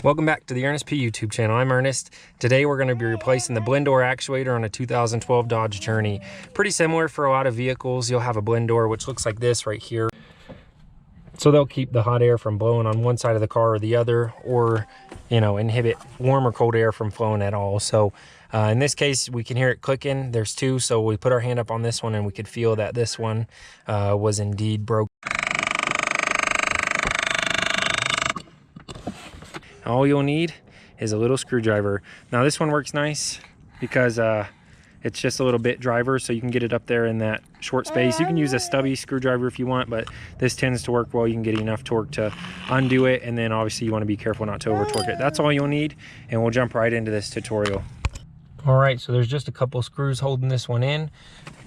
Welcome back to the Ernest P YouTube channel. I'm Ernest. Today we're going to be replacing the blend door actuator on a 2012 Dodge Journey. Pretty similar for a lot of vehicles. You'll have a blend door which looks like this right here. So they'll keep the hot air from blowing on one side of the car or the other, or inhibit warm or cold air from flowing at all. So in this case we can hear it clicking. There's two, so we put our hand up on this one and we could feel that this one was indeed broken. All you'll need is a little screwdriver. Now this one works nice because it's just a little bit driver, so you can get it up there in that short space. You can use a stubby screwdriver if you want, but this tends to work well. You can get enough torque to undo it, and then obviously you want to be careful not to over torque it. That's all you'll need, and we'll jump right into this tutorial. All right, so there's just a couple screws holding this one in.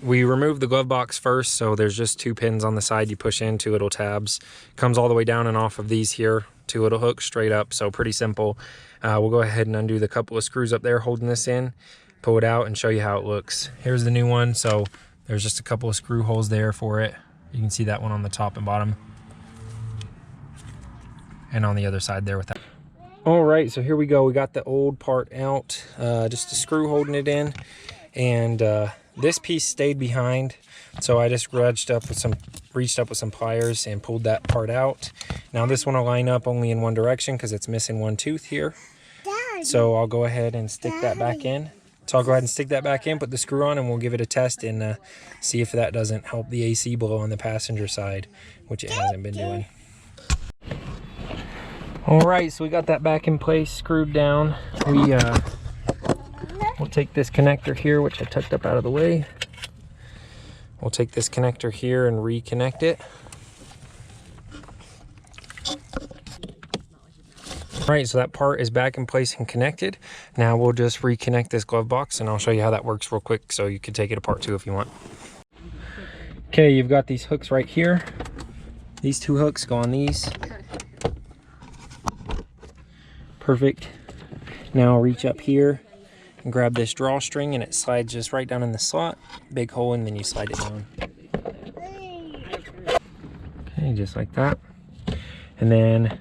We removed the glove box first, so there's just two pins on the side you push in, two little tabs. Comes all the way down and off of these here, two little hooks straight up, so pretty simple. We'll go ahead and undo the couple of screws up there holding this in, pull it out and show you how it looks. Here's the new one, so there's just a couple of screw holes there for it. You can see that one on the top and bottom, and on the other side there with that. All right, so here we go. We got the old part out, just a screw holding it in, and this piece stayed behind, so I just reached up with some pliers and pulled that part out. Now this one will line up only in one direction because it's missing one tooth here. So I'll go ahead and stick that back in. Put the screw on, and we'll give it a test and see if that doesn't help the AC blow on the passenger side, which it hasn't been doing. All right, so we got that back in place, screwed down. We'll take this connector here, which I tucked up out of the way. We'll take this connector here and reconnect it. All right, so that part is back in place and connected. Now we'll just reconnect this glove box, and I'll show you how that works real quick, so you can take it apart too if you want. Okay, you've got these hooks right here. These two hooks go on these. Perfect. Now reach up here and grab this drawstring, and it slides just right down in the slot. Big hole, and then you slide it down. Okay, just like that. And then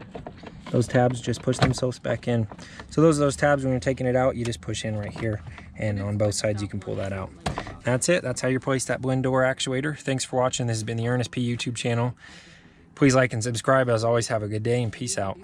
those tabs just push themselves back in. So those tabs, when you're taking it out, you just push in right here, and on both sides you can pull that out. That's it. That's how you replace that blend door actuator. Thanks for watching. This has been the Ernest P YouTube channel. Please like and subscribe. As always, have a good day and peace out.